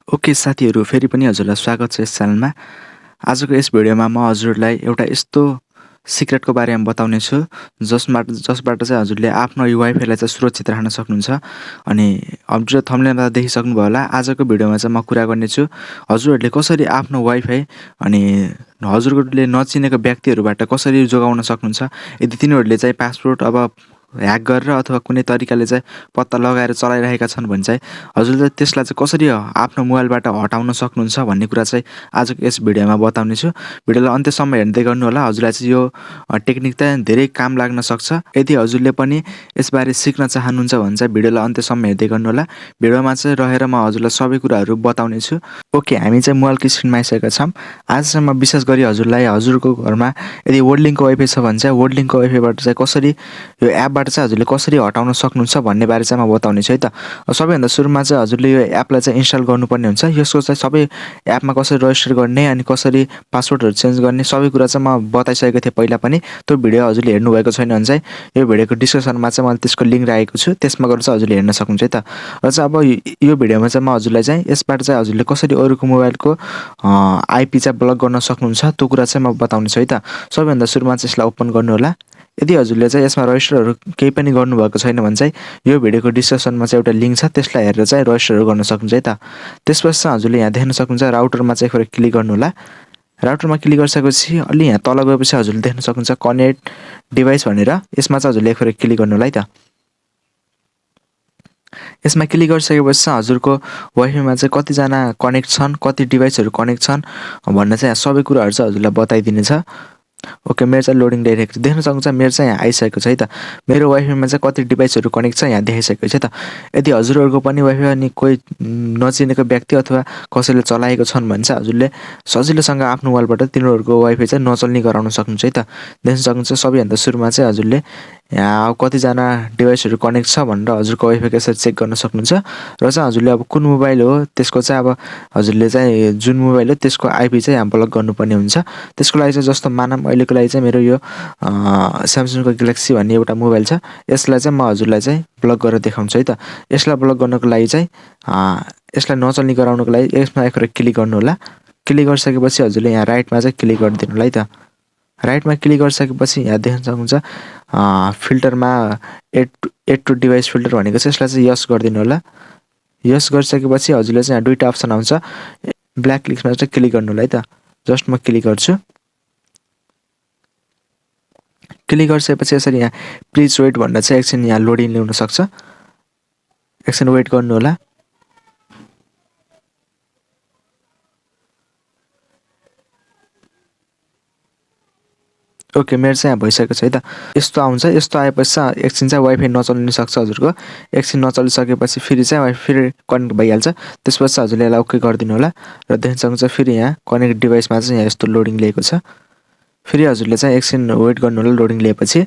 Okay साथीहरू, फेरि पनि हजुरलाई स्वागत छ यस च्यानलमा। आजको यस भिडियोमा म हजुरलाई एउटा यस्तो सिक्रेटको बारेमा बताउने छु जसबाट चाहिँ हजुरले आफ्नो यो वाइफाईलाई चाहिँ सुरक्षित राख्न सक्नुहुन्छ। अनि हजुरले थम्बनेलमा देखिसक्नुभयो होला, आजको भिडियोमा चाहिँ म कुरा गर्नेछु हजुरहरूले कसरी आफ्नो वाइफाई अनि हजुरले नचिनेको व्यक्तिहरूबाट कसरी जोगाउन सक्नुहुन्छ। यदि तिनीहरूले चाहिँ पासवर्ड ह्याक गरेर अथवा कुनै तरिकाले चाहिँ पत्ता लगाएर चलाइरहेका छन् भने चाहिँ हजुरले त्यसलाई चाहिँ कसरी आफ्नो मोबाइलबाट हटाउन सक्नुहुन्छ भन्ने कुरा चाहिँ आजको यस भिडियोमा बताउने छु। भिडियोलाई अन्त्यसम्म हेर्दै गर्नु होला। हजुरलाई चाहिँ यो टेक्निक चाहिँ धेरै काम लाग्न सक्छ। यदि हजुरले पनि यसबारे सिक्न चाहनुहुन्छ भने चाहिँ भिडियोलाई अन्त्यसम्म हेर्दै गर्नु होला। भिडियोमा चाहिँ रहेर म हजुरलाई सबै कुराहरू बताउने छु। ओके, हामी चाहिँ मोबाइलको स्क्रिनमा आइसकेका छौँ। आज चाहिँ म विशेष गरी हजुरलाई हजुरको घरमा यदि वर्ल्डलिङ्कको वाइफाई छ भने चाहिँ वर्ल्डलिङ्कको वाइफाईबाट चाहिँ कसरी यो एपबाट चाहिँ हजुरले कसरी हटाउन सक्नुहुन्छ भन्ने बारे चाहिँ म बताउने छु है त। सबैभन्दा सुरुमा चाहिँ हजुरले यो एपलाई चाहिँ इन्स्टल गर्नुपर्ने हुन्छ। यसको चाहिँ सबै एपमा कसरी रजिस्टर गर्ने अनि कसरी पासवर्डहरू चेन्ज गर्ने सबै कुरा चाहिँ म बताइसकेको थिएँ पहिला पनि। त्यो भिडियो हजुरले हेर्नुभएको छैन भने चाहिँ यो भिडियोको डिस्क्रिप्सनमा चाहिँ मैले त्यसको लिङ्क राखेको छु, त्यसमा गएर चाहिँ हजुरले हेर्न सक्नुहुन्छ है त। र चाहिँ अब यो भिडियोमा चाहिँ म हजुरलाई चाहिँ यसबाट चाहिँ हजुरले कसरी अरूको मोबाइलको आइपी चाहिँ ब्लक गर्न सक्नुहुन्छ त्यो कुरा चाहिँ म बताउने छु है त। सबैभन्दा सुरुमा चाहिँ यसलाई ओपन गर्नु होला। यदि हजुरले चाहिँ यसमा रजिस्टरहरू केही पनि गर्नुभएको छैन भने चाहिँ यो भिडियोको डिस्क्रिप्सनमा चाहिँ एउटा लिङ्क छ, त्यसलाई हेरेर चाहिँ रजिस्टरहरू गर्न सक्नुहुन्छ है त। त्यसपछि चाहिँ हजुरले यहाँ देख्न सक्नुहुन्छ राउटरमा चाहिँ एकपल्ट क्लिक गर्नु होला। राउटरमा क्लिक गरिसकेपछि अलि यहाँ तल गएपछि हजुरले देख्न सक्नुहुन्छ कनेक्ट डिभाइस भनेर, यसमा चाहिँ हजुरले एकपल्ट क्लिक गर्नु होला है त। यसमा क्लिक गरिसकेपछि चाहिँ हजुरको वाइफाईमा चाहिँ कतिजना कनेक्ट छन्, कति डिभाइसहरू कनेक्ट छन् भन्ने चाहिँ यहाँ सबै कुराहरू चाहिँ हजुरलाई बताइदिनेछ। ओके, मेरो चाहिँ लोडिङ ल्याइरहेको छ, देख्न सक्नुहुन्छ मेरो चाहिँ यहाँ आइसकेको छ है त। मेरो वाइफाईमा चाहिँ कति डिभाइसहरू कनेक्ट छ यहाँ देखाइसकेको छ है त। यदि हजुरहरूको पनि वाइफाई अनि कोही नचिनेको व्यक्ति अथवा कसैले चलाएको छन् भने चाहिँ हजुरले सजिलोसँग आफ्नो मोबाइलबाट तिनीहरूको वाइफाई चाहिँ नचल्ने गराउन सक्नुहुन्छ है त। देख्न सक्नुहुन्छ सबैभन्दा सुरुमा चाहिँ हजुरले यहाँ कतिजना डिभाइसहरू कनेक्ट छ भनेर हजुरको वाइफाई कसरी चेक गर्न सक्नुहुन्छ। र चाहिँ हजुरले अब कुन मोबाइल हो त्यसको चाहिँ अब हजुरले चाहिँ जुन मोबाइल हो त्यसको आइपी चाहिँ यहाँ ब्लक गर्नुपर्ने हुन्छ। त्यसको लागि चाहिँ जस्तो मानौँ अहिलेको लागि चाहिँ मेरो यो स्यामसङको ग्यालेक्सी भन्ने एउटा मोबाइल छ, यसलाई चाहिँ म हजुरलाई चाहिँ ब्लक गरेर देखाउँछु है त। यसलाई ब्लक गर्नको लागि चाहिँ यसलाई नचल्ने गराउनको लागि यसमा एकपल्ट क्लिक गर्नु होला। क्लिक गरिसकेपछि हजुरले यहाँ राइटमा चाहिँ क्लिक गरिदिनु होला है त। राइटमा क्लिक गरिसकेपछि यहाँ देख्न सक्नुहुन्छ फिल्टरमा एड टु डिभाइस फिल्टर भनेको छ, यसलाई चाहिँ यस गरिदिनु होला। यस गरिसकेपछि हजुरले चाहिँ यहाँ दुईवटा अप्सन आउँछ, ब्ल्याक लिस्टमा चाहिँ क्लिक गर्नु होला है त। जस्ट म क्लिक गर्छु। क्लिक गरिसकेपछि यसरी यहाँ प्लिज वेट भनेर चाहिँ एकछिन यहाँ लोडिङ ल्याउन सक्छ, एकछिन वेट गर्नु होला। ओके, मेरो चाहिँ यहाँ भइसकेको छ है त। यस्तो आउँछ, यस्तो आएपछि चाहिँ एकछिन चाहिँ वाइफाई नचल्न सक्छ हजुरको। एकछिन नचलिसकेपछि फेरि चाहिँ वाइफाई फेरि कनेक्ट भइहाल्छ। त्यसपछि चाहिँ हजुरले यसलाई ओके गरिदिनु होला। र देख्न सक्नुहुन्छ फेरि यहाँ कनेक्ट डिभाइसमा चाहिँ यहाँ यस्तो लोडिङ लिएको छ। फेरि हजुरले चाहिँ एकछिन वेट गर्नु होला लोडिङ लिएपछि।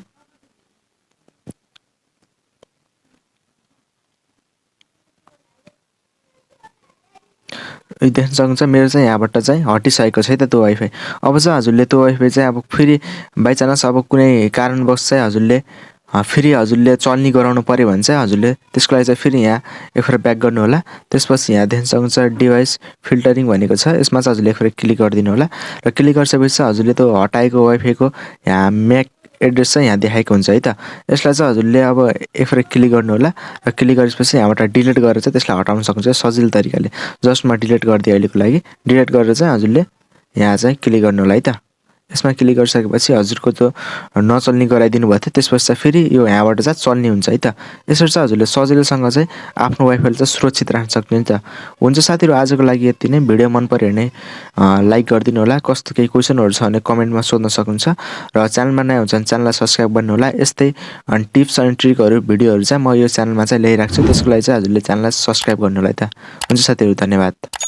देख्न सक्नुहुन्छ मेरो चाहिँ यहाँबाट चाहिँ हटिसकेको छ है त त्यो वाइफाई। अब चाहिँ हजुरले त्यो वाइफाई चाहिँ अब फेरि बाइचान्स अब कुनै कारणवश चाहिँ हजुरले चल्ने गराउनु पऱ्यो भने चाहिँ हजुरले त्यसको लागि चाहिँ फेरि यहाँ एकपल्ट ब्याक गर्नु होला। त्यसपछि यहाँ देख्न सक्नुहुन्छ डिभाइस फिल्टरिङ भनेको छ, यसमा चाहिँ हजुरले एकपल्ट क्लिक गरिदिनु होला। र क्लिक गरिसकेपछि चाहिँ हजुरले त्यो हटाएको वाइफाईको यहाँ म्याक एड्रेस चाहिँ यहाँ देखाएको हुन्छ है त। यसलाई चाहिँ हजुरले अब एकपल्ट क्लिक गर्नु होला। र क्लिक गरेपछि यहाँबाट डिलिट गरेर चाहिँ त्यसलाई हटाउन सक्नुहुन्छ सजिलो तरिकाले। जस्ट म डिलिट गरिदिएँ अहिलेको लागि। डिलिट गरेर चाहिँ हजुरले यहाँ चाहिँ क्लिक गर्नु होला है त। यसमा क्लिक गरिसकेपछि हजुरको त्यो नचल्ने गराइदिनु भएको थियो, त्यसपछि चाहिँ फेरि यो यहाँबाट चाहिँ चल्ने हुन्छ है त। यसरी चाहिँ हजुरले सजिलोसँग चाहिँ आफ्नो वाइफाईलाई चाहिँ सुरक्षित राख्न सक्नु नि त। हुन्छ साथीहरू, आजको लागि यति नै। भिडियो मन पऱ्यो भने लाइक गरिदिनु होला। कस्तो केही क्वेसनहरू छ भने कमेन्टमा सोध्न सक्नुहुन्छ। र च्यानलमा नयाँ हुन्छ भने च्यानललाई सब्सक्राइब गर्नु होला। यस्तै टिप्स अनि ट्रिकहरू भिडियोहरू चाहिँ म यो च्यानलमा चाहिँ ल्याइराख्छु, त्यसको लागि चाहिँ हजुरले च्यानललाई सब्सक्राइब गर्नु होला है त। हुन्छ साथीहरू, धन्यवाद।